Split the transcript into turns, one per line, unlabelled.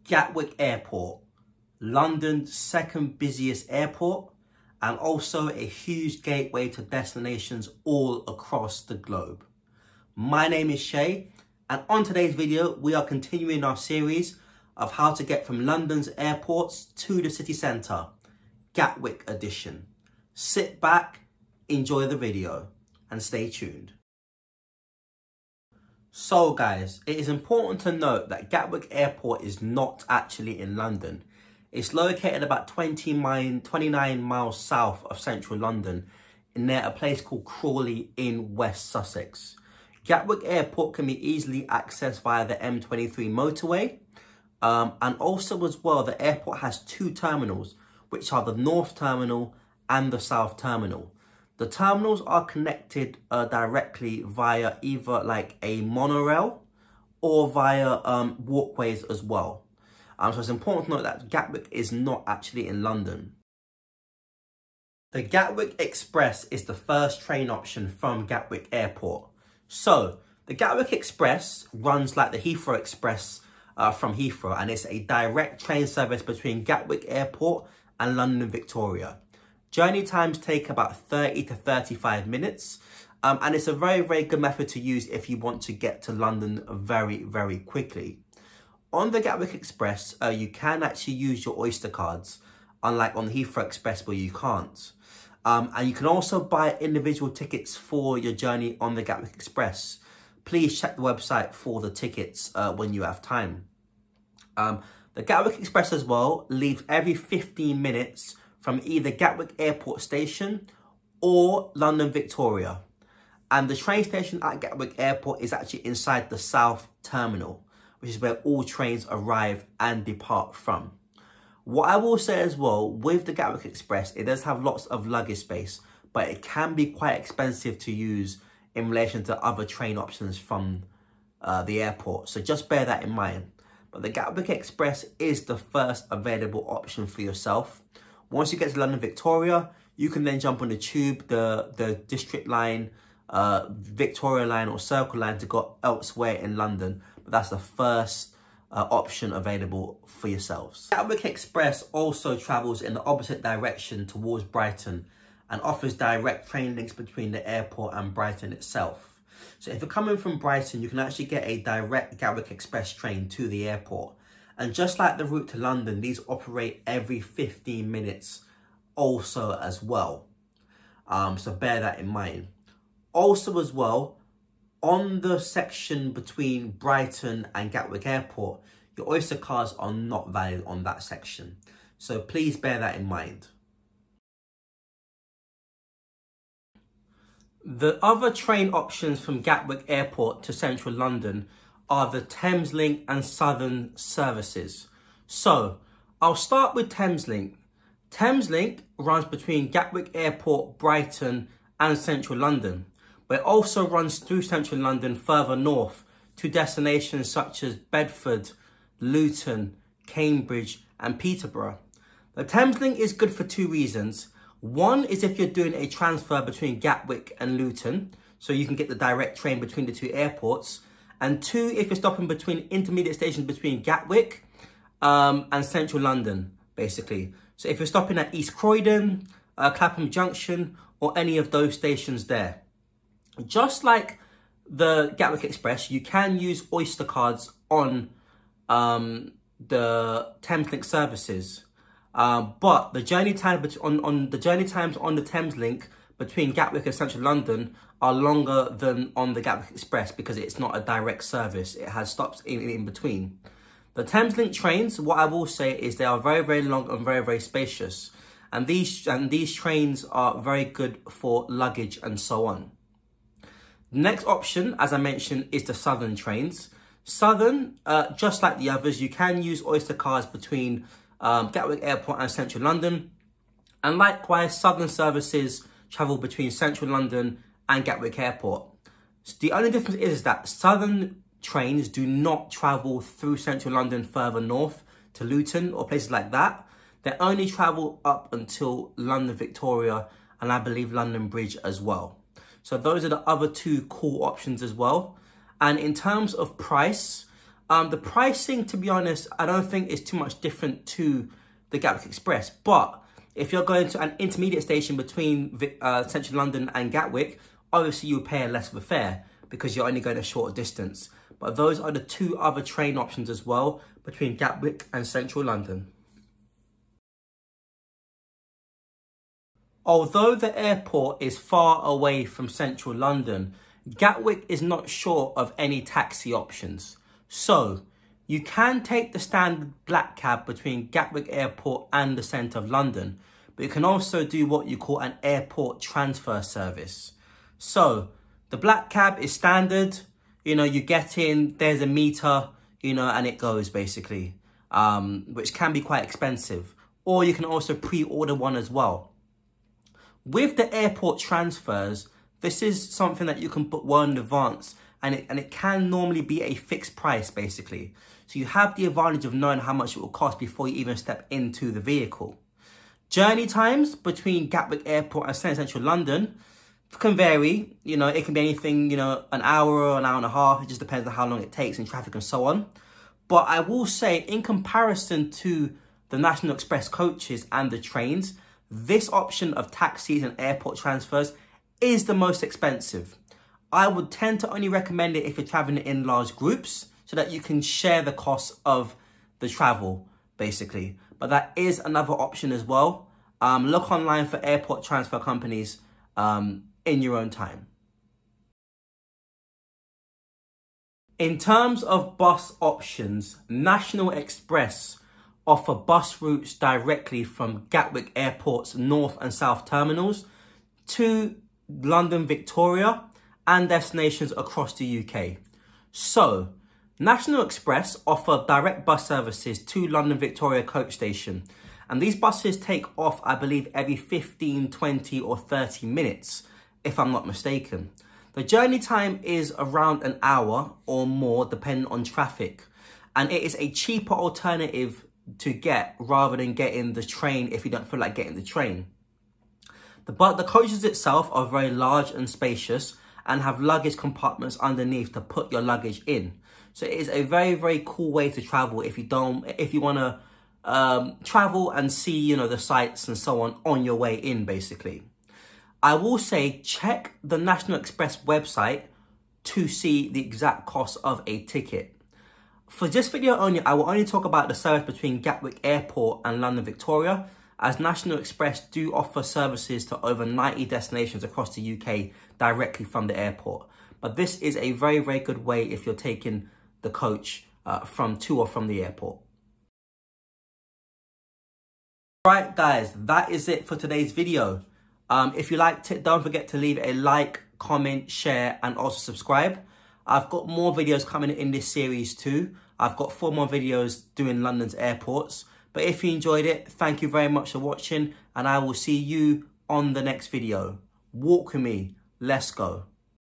Gatwick Airport, London's second busiest airport, and also a huge gateway to destinations all across the globe. My name is Shay, and on today's video, we are continuing our series of how to get from London's airports to the city centre, Gatwick edition. Sit back, enjoy the video, and stay tuned. So guys, it is important to note that Gatwick Airport is not actually in London. It's located about 29 miles south of central London, near a place called Crawley in West Sussex. Gatwick Airport can be easily accessed via the M23 motorway. And also as well, the airport has two terminals, which are the North Terminal and the South Terminal. The terminals are connected directly via either like a monorail or via walkways as well. So it's important to note that Gatwick is not actually in London. The Gatwick Express is the first train option from Gatwick Airport. So the Gatwick Express runs like the Heathrow Express from Heathrow, and it's a direct train service between Gatwick Airport and London Victoria. Journey times take about 30 to 35 minutes, and it's a very, very good method to use if you want to get to London very, very quickly. On the Gatwick Express, you can actually use your Oyster cards, unlike on the Heathrow Express where you can't. And you can also buy individual tickets for your journey on the Gatwick Express. Please check the website for the tickets when you have time. The Gatwick Express as well leaves every 15 minutes from either Gatwick Airport station or London Victoria. And the train station at Gatwick Airport is actually inside the South Terminal, which is where all trains arrive and depart from. What I will say as well, with the Gatwick Express, it does have lots of luggage space, but it can be quite expensive to use in relation to other train options from the airport. So just bear that in mind. But the Gatwick Express is the first available option for yourself. Once you get to London Victoria, you can then jump on the tube, the District line, Victoria line or Circle line to go elsewhere in London. But that's the first option available for yourselves. Gatwick Express also travels in the opposite direction towards Brighton and offers direct train links between the airport and Brighton itself. So if you're coming from Brighton, you can actually get a direct Gatwick Express train to the airport. And just like the route to London, these operate every 15 minutes also as well. So bear that in mind. Also as well, on the section between Brighton and Gatwick Airport, your Oyster cards are not valid on that section. So please bear that in mind. The other train options from Gatwick Airport to central London are the Thameslink and Southern services. So I'll start with Thameslink. Thameslink runs between Gatwick Airport, Brighton and central London, but it also runs through central London further north to destinations such as Bedford, Luton, Cambridge and Peterborough. The Thameslink is good for two reasons. One is if you're doing a transfer between Gatwick and Luton, so you can get the direct train between the two airports. And two, if you're stopping between intermediate stations between Gatwick and central London, basically. So if you're stopping at East Croydon, Clapham Junction, or any of those stations there. Just like the Gatwick Express, you can use Oyster cards on the Thameslink services. But the journey time on the Thameslink between Gatwick and central London are longer than on the Gatwick Express because it's not a direct service. It has stops in between. The Thameslink trains, what I will say is they are very, very long and very, very spacious. And these trains are very good for luggage and so on. The next option, as I mentioned, is the Southern trains. Southern, just like the others, you can use Oyster cards between Gatwick Airport and central London. And likewise, Southern services travel between central London and Gatwick Airport. So the only difference is that Southern trains do not travel through central London further north to Luton or places like that. They only travel up until London Victoria and I believe London Bridge as well. So those are the other two cool options as well. And in terms of price, The pricing, to be honest, I don't think is too much different to the Gatwick Express. But if you're going to an intermediate station between Central London and Gatwick, obviously you pay less of a fare because you're only going a shorter distance. But those are the two other train options as well between Gatwick and Central London. Although the airport is far away from Central London, Gatwick is not short of any taxi options. So, you can take the standard black cab between Gatwick Airport and the centre of London, but you can also do what you call an airport transfer service. So, the black cab is standard, you get in, there's a meter, and it goes basically, which can be quite expensive. Or you can also pre-order one as well. With the airport transfers, this is something that you can book well in advance, and it can normally be a fixed price basically. So you have the advantage of knowing how much it will cost before you even step into the vehicle. Journey times between Gatwick Airport and Central London can vary. It can be anything, an hour or an hour and a half. It just depends on how long it takes in traffic and so on. But I will say, in comparison to the National Express coaches and the trains, this option of taxis and airport transfers is the most expensive. I would tend to only recommend it if you're traveling in large groups so that you can share the cost of the travel, basically. But that is another option as well. Look online for airport transfer companies in your own time. In terms of bus options, National Express offer bus routes directly from Gatwick Airport's North and South terminals to London Victoria and destinations across the UK. So, National Express offer direct bus services to London Victoria coach station, and these buses take off, I believe, every 15, 20 or 30 minutes, if I'm not mistaken. The journey time is around an hour or more, depending on traffic, and it is a cheaper alternative to get rather than getting the train if you don't feel like getting the train. But the coaches itself are very large and spacious and have luggage compartments underneath to put your luggage in. So it is a very, very cool way to travel if you want to travel and see, the sights and so on your way in, basically. I will say, check the National Express website to see the exact cost of a ticket. For this video only, I will only talk about the service between Gatwick Airport and London Victoria, as National Express do offer services to over 90 destinations across the UK directly from the airport. But this is a very, very good way if you're taking the coach to or from the airport. Right, guys, that is it for today's video. If you liked it, don't forget to leave a like, comment, share, and also subscribe. I've got more videos coming in this series too. I've got 4 more videos doing London's airports. But if you enjoyed it, thank you very much for watching, and I will see you on the next video. Walk with me. Let's go.